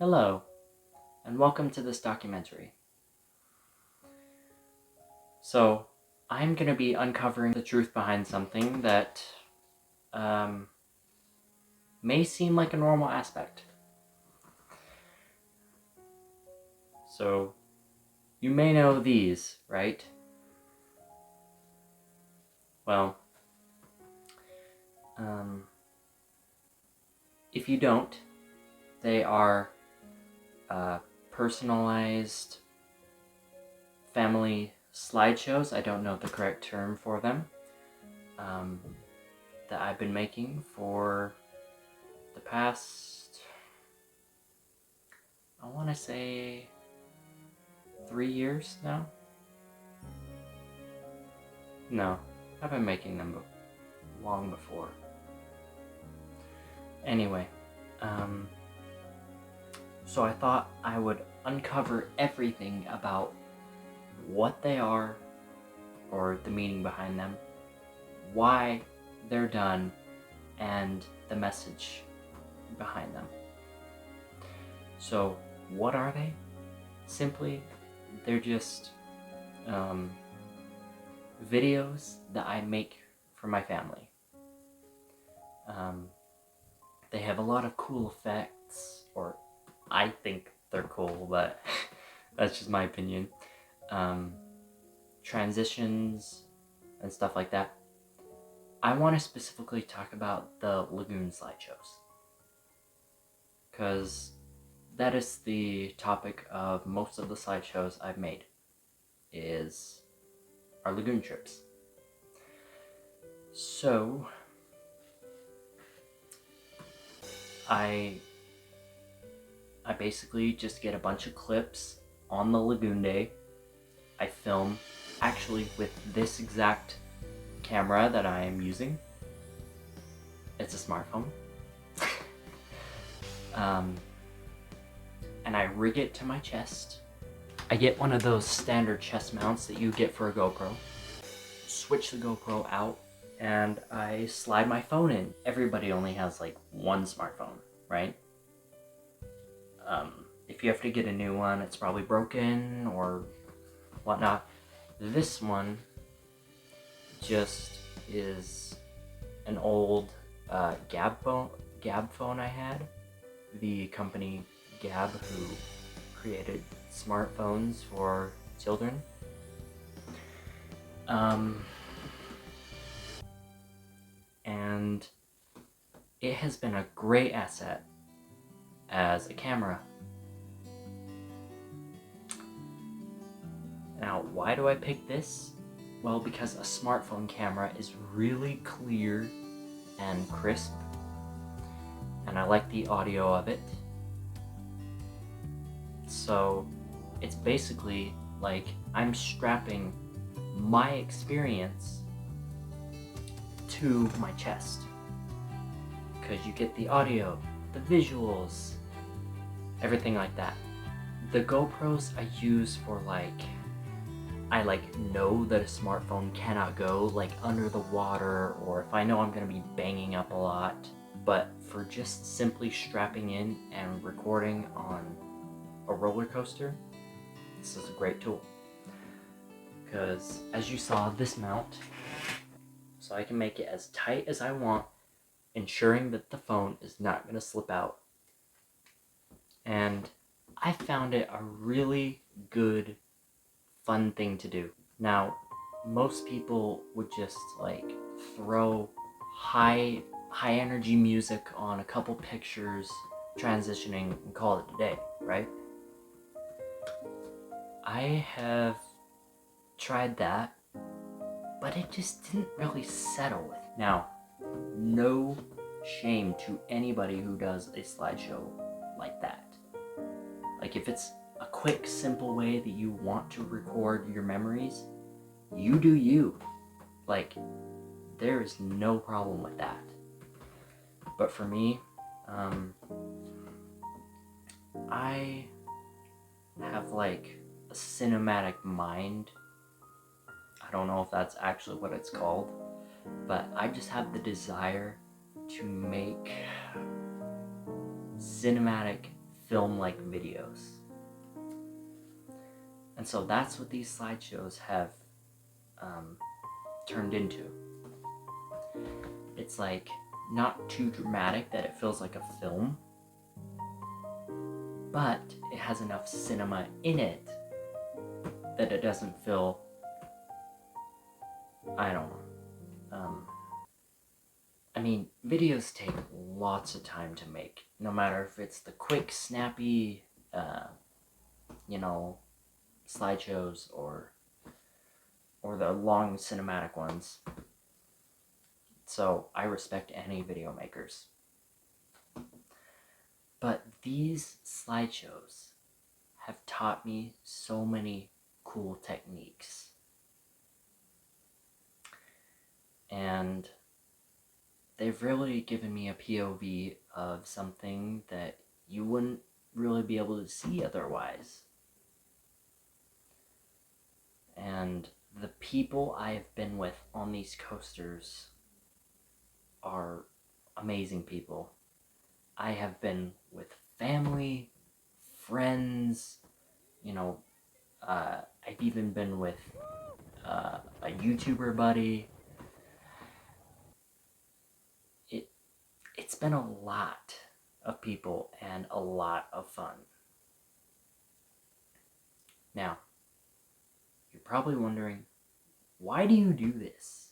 Hello, and welcome to this documentary. So, I'm going to be uncovering the truth behind something that may seem like a normal aspect. So, you may know these, right? Well, if you don't, they are personalized family slideshows. I don't know the correct term for them. That I've been making for the past, I want to say, 3 years now? No, I've been making them long before. Anyway, so I thought I would uncover everything about what they are, or the meaning behind them, why they're done, and the message behind them. So, what are they? Simply, they're just videos that I make for my family. They have a lot of cool effects, or I think they're cool, but that's just my opinion. Transitions and stuff like that. I want to specifically talk about the lagoon slideshows, because that is the topic of most of the slideshows I've made, are lagoon trips. So, I basically just get a bunch of clips on the lagoon day. I film actually with this exact camera that I am using. It's a smartphone. And I rig it to my chest. I get one of those standard chest mounts that you get for a GoPro. Switch the GoPro out, and I slide my phone in. Everybody only has like one smartphone, right? If you have to get a new one, it's probably broken or whatnot. This one just is an old Gab phone I had. The company Gab, who created smartphones for children. And it has been a great asset as a camera. Now, why do I pick this? Well, because a smartphone camera is really clear and crisp, and I like the audio of it. So it's basically like I'm strapping my experience to my chest, because you get the audio, the visuals, everything like that. The GoPros I use for I know that a smartphone cannot go under the water, or if I know I'm gonna be banging up a lot. But for just simply strapping in and recording on a roller coaster, this is a great tool. Because as you saw, this mount, so I can make it as tight as I want, ensuring that the phone is not going to slip out. And I found it a really good, fun thing to do. Now, most people would just throw high energy music on a couple pictures, transitioning, and call it a day, right? I have tried that, but it just didn't really settle with. Now, no shame to anybody who does a slideshow like that. If it's a quick, simple way that you want to record your memories, you do you. There is no problem with that. But for me, I have a cinematic mind. I don't know if that's actually what it's called, but I just have the desire to make cinematic film-like videos. And so that's what these slideshows have turned into. It's like not too dramatic that it feels like a film, but it has enough cinema in it that it doesn't feel, I don't know. I mean, videos take lots of time to make, no matter if it's the quick, snappy, slideshows or the long cinematic ones. So I respect any video makers. But these slideshows have taught me so many cool techniques. And they've really given me a POV of something that you wouldn't really be able to see otherwise. And the people I've been with on these coasters are amazing people. I have been with family, friends, I've even been with a YouTuber buddy. It's been a lot of people and a lot of fun. Now, you're probably wondering, why do you do this?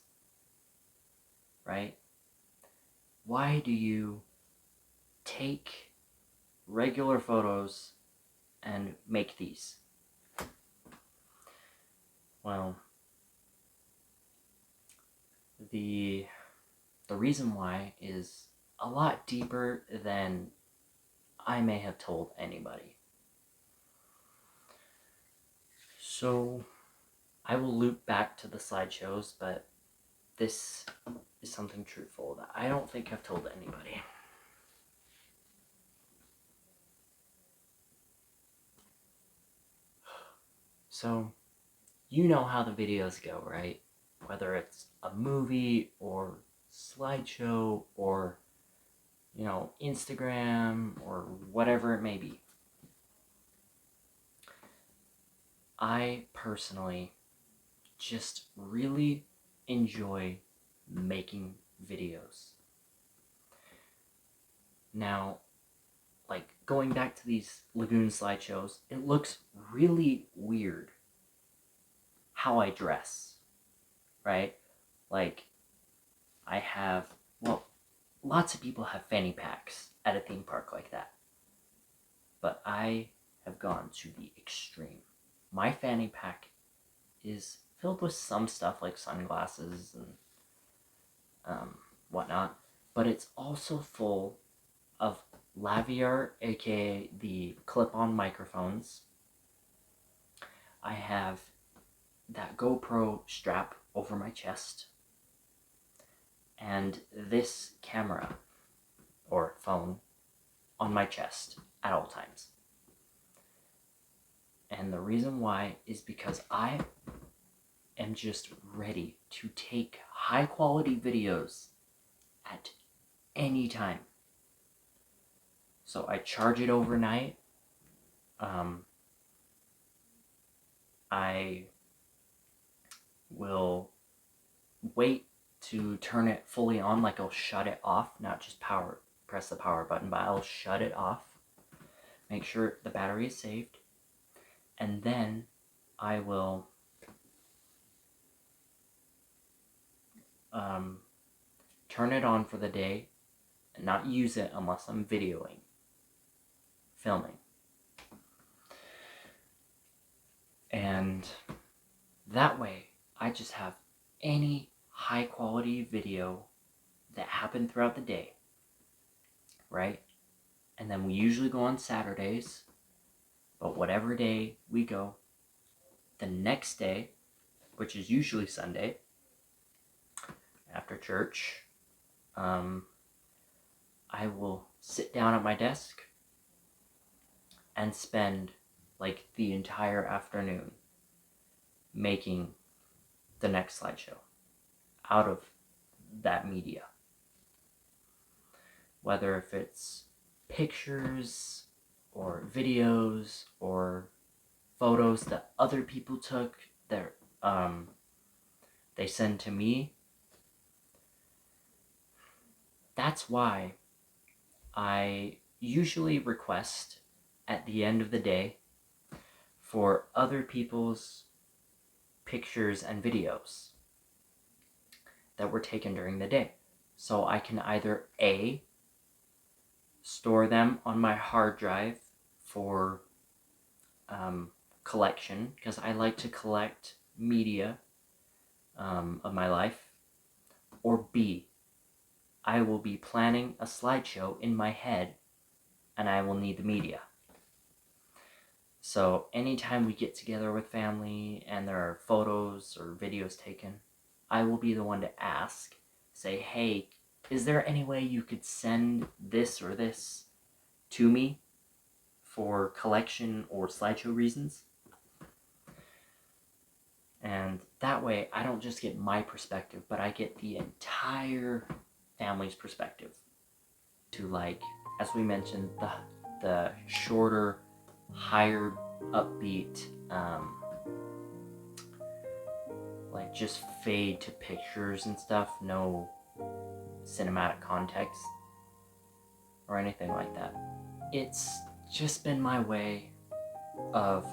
Right? Why do you take regular photos and make these? Well, the reason why is a lot deeper than I may have told anybody. So I will loop back to the slideshows, but this is something truthful that I don't think I've told anybody. So, you know how the videos go, right? Whether it's a movie or slideshow or, Instagram or whatever it may be. I personally just really enjoy making videos. Now, like going back to these lagoon slideshows, it looks really weird how I dress, right? Like, I have, lots of people have fanny packs at a theme park like that. But I have gone to the extreme. My fanny pack is filled with some stuff like sunglasses and whatnot, but it's also full of Laviar, aka the clip-on microphones. I have that GoPro strap over my chest, and this camera or phone on my chest at all times. And the reason why is because I am just ready to take high quality videos at any time. So I charge it overnight. I will wait to turn it fully on, like I'll shut it off, not just press the power button, but I'll shut it off, make sure the battery is saved, and then I will turn it on for the day and not use it unless I'm filming. And that way, I just have any high quality video that happened throughout the day, right? And then we usually go on Saturdays, but whatever day we go, the next day, which is usually Sunday, after church, I will sit down at my desk and spend like the entire afternoon making the next slideshow out of that media. Whether if it's pictures, or videos or photos that other people took that they send to me. That's why I usually request at the end of the day for other people's pictures and videos that were taken during the day. So I can either A, store them on my hard drive for collection, because I like to collect media of my life, or B, I will be planning a slideshow in my head and I will need the media. So anytime we get together with family and there are photos or videos taken, I will be the one to ask, say, hey, is there any way you could send this or this to me for collection or slideshow reasons? And that way I don't just get my perspective, but I get the entire family's perspective to, like, as we mentioned, the shorter, higher upbeat, like just fade to pictures and stuff, no cinematic context or anything like that. It's just been my way of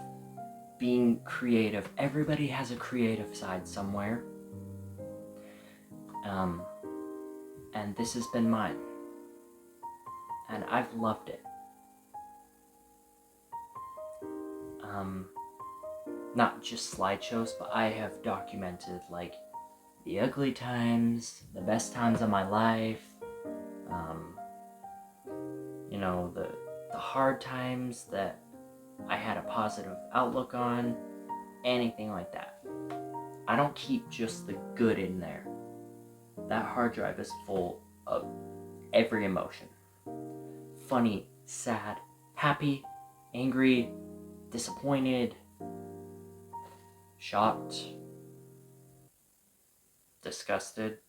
being creative. Everybody has a creative side somewhere. And this has been mine. And I've loved it. Not just slideshows, but I have documented, like, the ugly times, the best times of my life, you know, the hard times that I had a positive outlook on, anything like that. I don't keep just the good in there. That hard drive is full of every emotion. Funny, sad, happy, angry, disappointed, shocked, disgusted.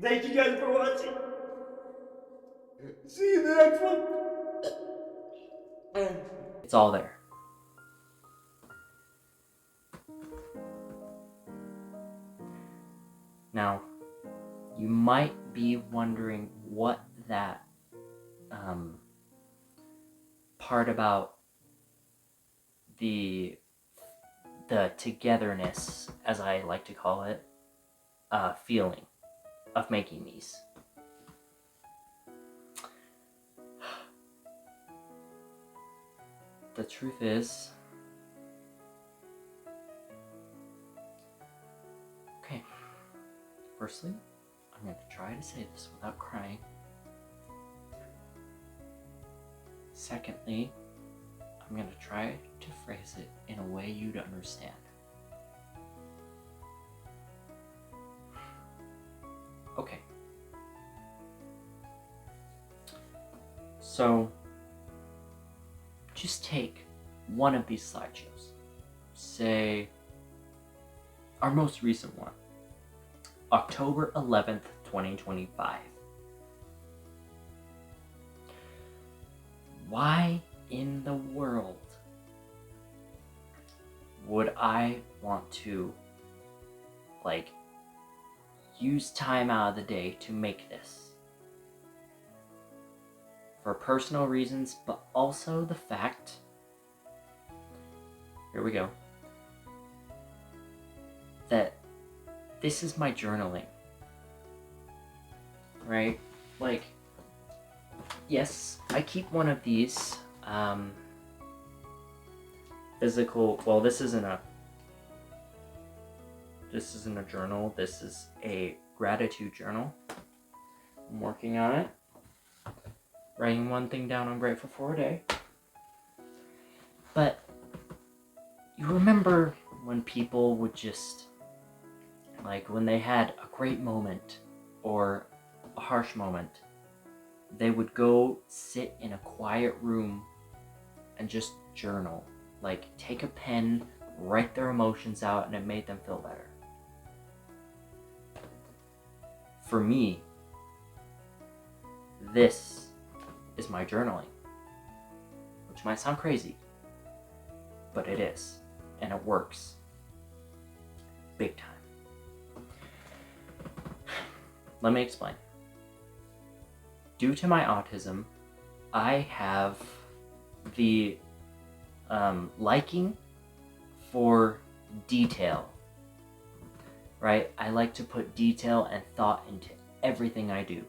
Thank you guys for watching. See you in the next one. It's all there. Now, you might be wondering what that part about the togetherness, as I like to call it, feeling of making these. The truth is, okay, firstly, I'm going to try to say this without crying. Secondly, I'm going to try to phrase it in a way you'd understand. Okay. So, just take one of these slideshows. Say, our most recent one, October 11th, 2025. Why in the world would I want to, like, use time out of the day to make this? For personal reasons, but also the fact, here we go, that this is my journaling, right? Like, yes, I keep one of these physical, well, this isn't a journal, this is a gratitude journal. I'm working on it. Writing one thing down I'm grateful for a day. But you remember when people would just, like, when they had a great moment or a harsh moment, they would go sit in a quiet room and just journal. Like, take a pen, write their emotions out, and it made them feel better. For me, this is my journaling, which might sound crazy, but it is, and it works big time. Let me explain. Due to my autism, I have the liking for detail, right? I like to put detail and thought into everything I do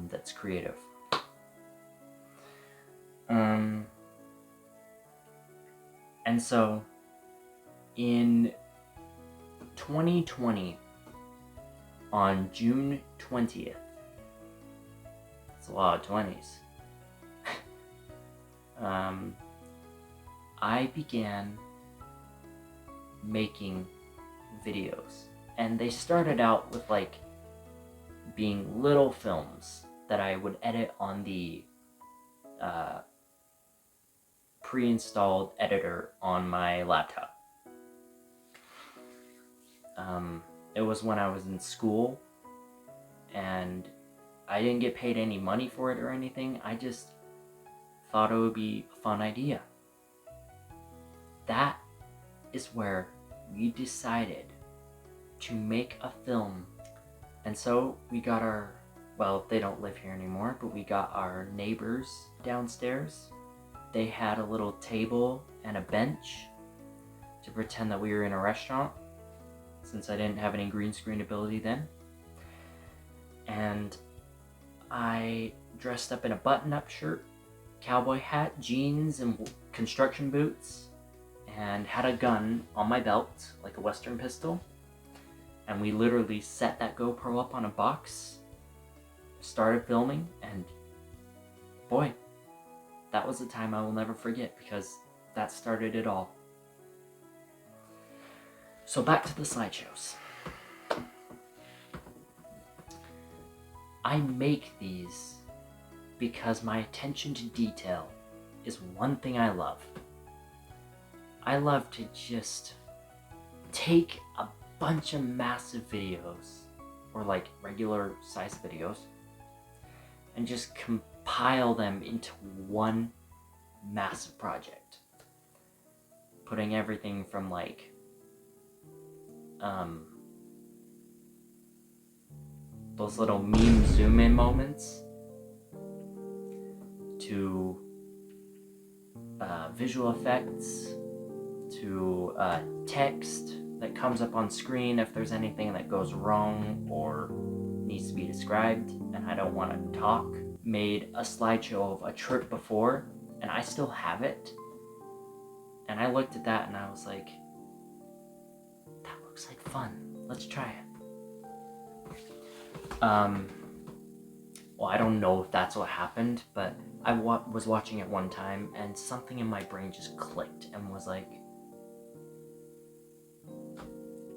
that's creative. And so in 2020, on June 20th, it's a lot of 20s, I began making videos. And they started out with like being little films that I would edit on the pre-installed editor on my laptop. It was when I was in school, and I didn't get paid any money for it or anything. I just thought it would be a fun idea. That is where we decided to make a film. And so we got our, well, they don't live here anymore, but we got our neighbors downstairs. They had a little table and a bench to pretend that we were in a restaurant, since I didn't have any green screen ability then. And I dressed up in a button-up shirt, cowboy hat, jeans, and construction boots, and had a gun on my belt, like a Western pistol. And we literally set that GoPro up on a box, started filming, and boy, that was a time I will never forget, because that started it all. So back to the slideshows. I make these because my attention to detail is one thing I love. I love to just take a bunch of massive videos, or like regular size videos, and just compile them into one massive project. Putting everything from like those little meme zoom in moments to visual effects to text that comes up on screen if there's anything that goes wrong or needs to be described and I don't want to talk. Made a slideshow of a trip before, and I still have it. And I looked at that and I was like, that looks like fun. Let's try it. Well, I don't know if that's what happened, but I was watching it one time and something in my brain just clicked and was like,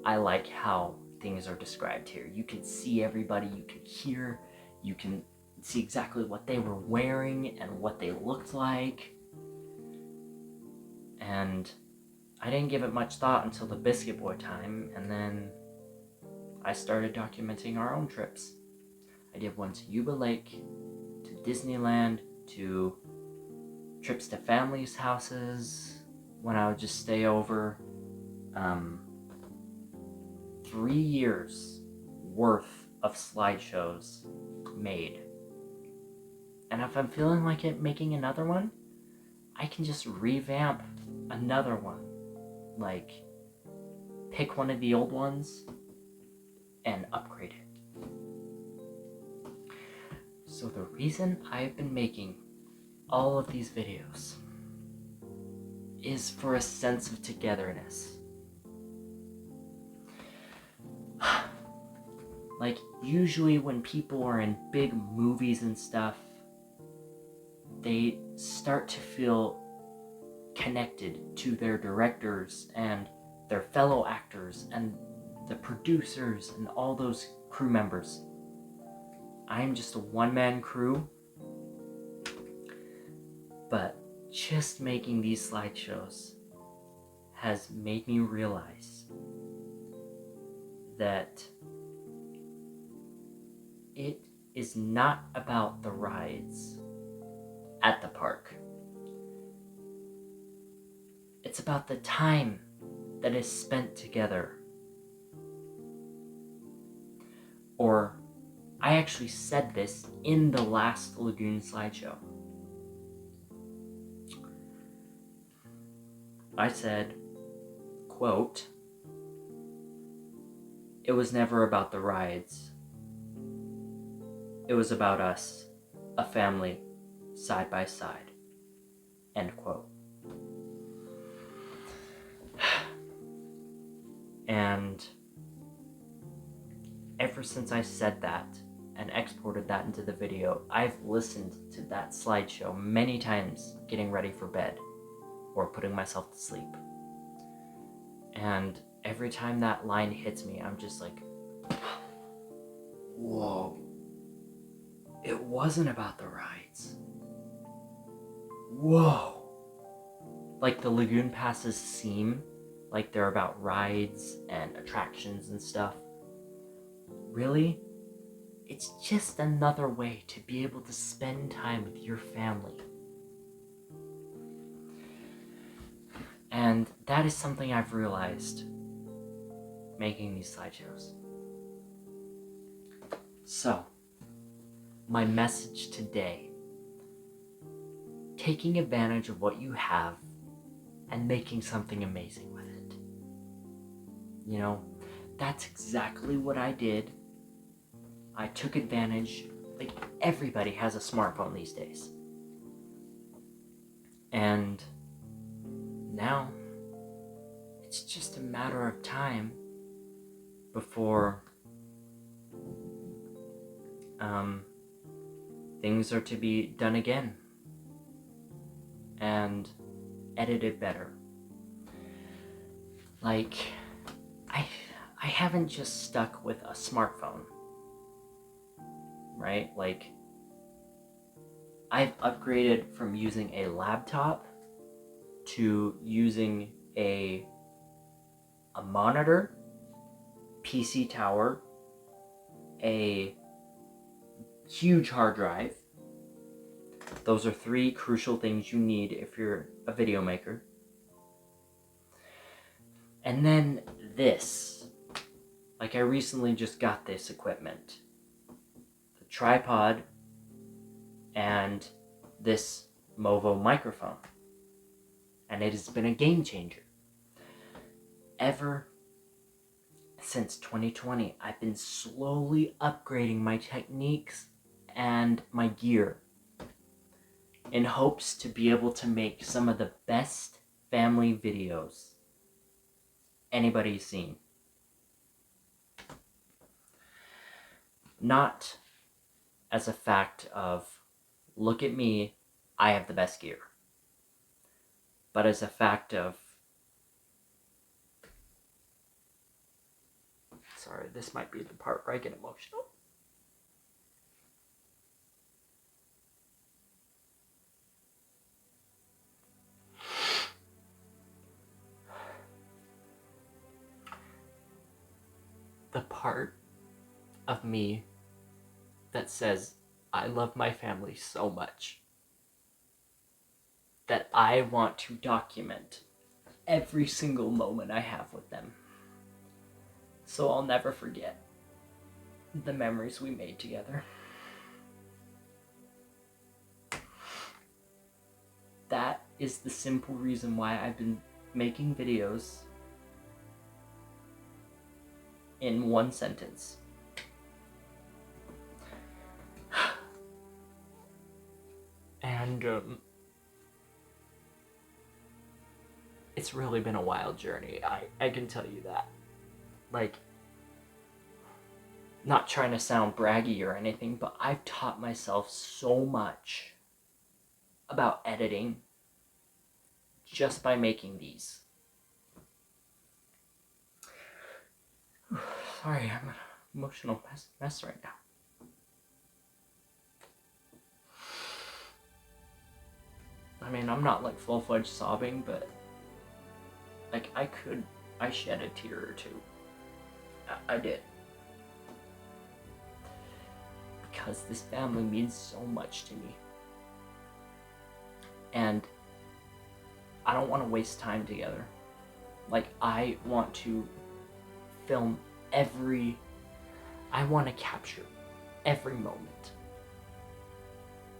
I like how things are described here. You can see everybody, you can hear, you can see exactly what they were wearing and what they looked like. And I didn't give it much thought until the Biscuit Boy time, and then I started documenting our own trips. I did one to Yuba Lake, to Disneyland, to trips to families' houses when I would just stay over. 3 years worth of slideshows made. And if I'm feeling like making another one, I can just revamp another one. Like, pick one of the old ones and upgrade it. So the reason I've been making all of these videos is for a sense of togetherness. Like, usually when people are in big movies and stuff, they start to feel connected to their directors and their fellow actors and the producers and all those crew members. I'm just a one-man crew, but just making these slideshows has made me realize that it is not about the rides at the park. It's about the time that is spent together. Or, I actually said this in the last Lagoon slideshow. I said, quote, "It was never about the rides. It was about us, a family, side by side." End quote. And ever since I said that and exported that into the video, I've listened to that slideshow many times getting ready for bed or putting myself to sleep. And every time that line hits me, I'm just like, whoa. It wasn't about the rides. Whoa. Like the Lagoon passes seem like they're about rides and attractions and stuff. Really? It's just another way to be able to spend time with your family. And that is something I've realized making these slideshows. So, my message today: taking advantage of what you have and making something amazing with it. You know, that's exactly what I did. I took advantage. Like, everybody has a smartphone these days. And now, it's just a matter of time before things are to be done again and edited better. Like, I haven't just stuck with a smartphone, right? Like, I've upgraded from using a laptop to using a monitor, PC tower, a huge hard drive. Those are 3 crucial things you need if you're a video maker. And then this. Like, I recently just got this equipment. The tripod and this Movo microphone. And it has been a game changer. Ever since 2020, I've been slowly upgrading my techniques and my gear in hopes to be able to make some of the best family videos anybody's seen. Not as a fact of, look at me, I have the best gear, but as a fact of, sorry, this might be the part where I get emotional. The part of me that says I love my family so much that I want to document every single moment I have with them, so I'll never forget the memories we made together. That is the simple reason why I've been making videos in one sentence. And it's really been a wild journey. I can tell you that. Like, not trying to sound braggy or anything, but I've taught myself so much about editing just by making these. Sorry, I'm an emotional mess right now. mean, I'm not like full-fledged sobbing, but like I shed a tear or two. I did. Because this family means so much to me. And I don't want to waste time together. Like, I want to film I want to capture every moment.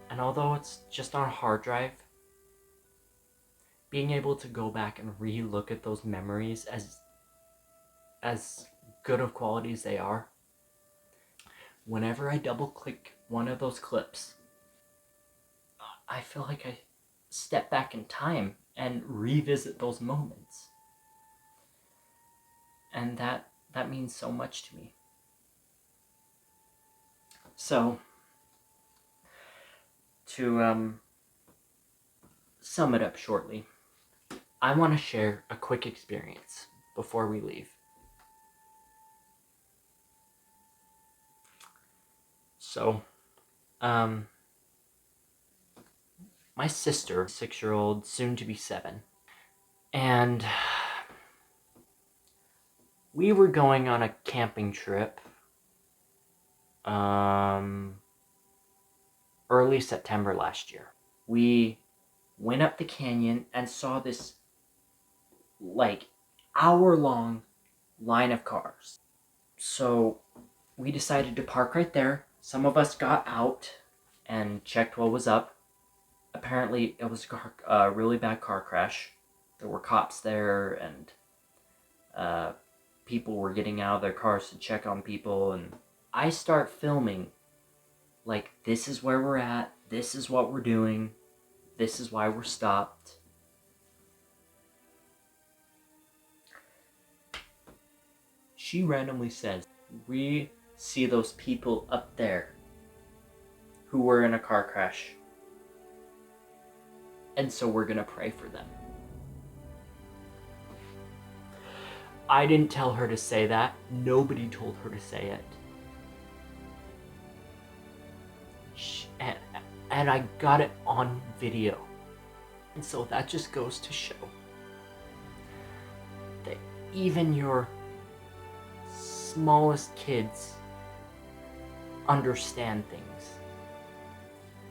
And although it's just on a hard drive, being able to go back and re-look at those memories as good of quality as they are, whenever I double click one of those clips, I feel like I step back in time and revisit those moments. And that means so much to me. So, to sum it up shortly, I want to share a quick experience before we leave. So, my sister, 6-year-old, soon to be 7, and we were going on a camping trip early September last year. We went up the canyon and saw this like hour-long line of cars. So we decided to park right there. Some of us got out and checked what was up. Apparently it was a really bad car crash. There were cops there, and people were getting out of their cars to check on people, and I start filming like, this is where we're at, this is what we're doing, this is why we're stopped. She randomly says, "We see those people up there who were in a car crash, and so we're gonna pray for them." I didn't tell her to say that. Nobody told her to say it. And I got it on video. And so that just goes to show that even your smallest kids understand things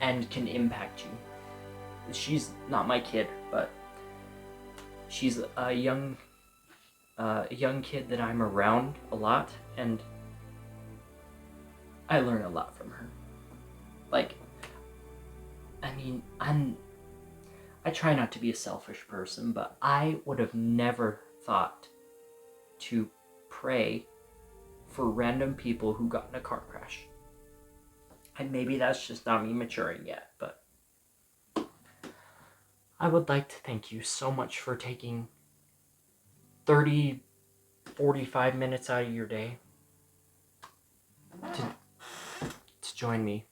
and can impact you. She's not my kid, but she's a young kid that I'm around a lot, and I learn a lot from her. Like, I mean, I try not to be a selfish person, but I would have never thought to pray for random people who got in a car crash. And maybe that's just not me maturing yet, but I would like to thank you so much for taking 45 minutes out of your day to join me.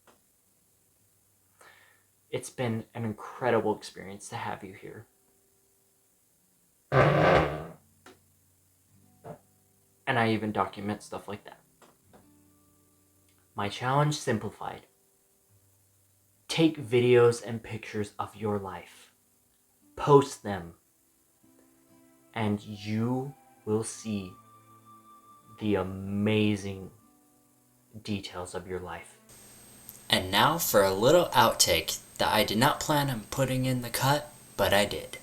It's been an incredible experience to have you here. And I even document stuff like that. My challenge simplified. Take videos and pictures of your life. Post them. And you will see the amazing details of your life. And now for a little outtake that I did not plan on putting in the cut, but I did.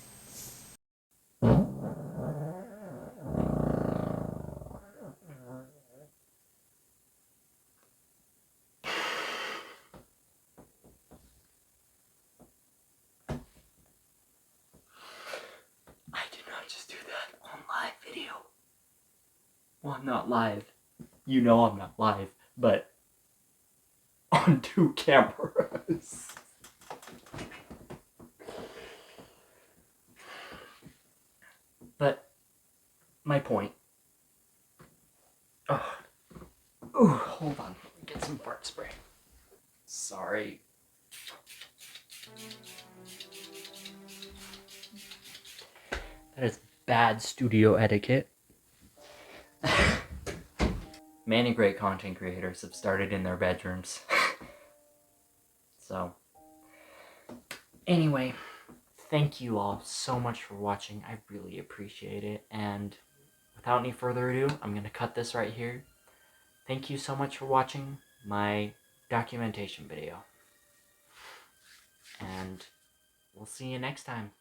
I did not just do that on live video. Well, I'm not live. You know I'm not live, but on 2 cameras. But my point. Oh, hold on. Let me get some fart spray. Sorry. That is bad studio etiquette. Many great content creators have started in their bedrooms. So, anyway, thank you all so much for watching. I really appreciate it. And without any further ado, I'm going to cut this right here. Thank you so much for watching my documentation video. And we'll see you next time.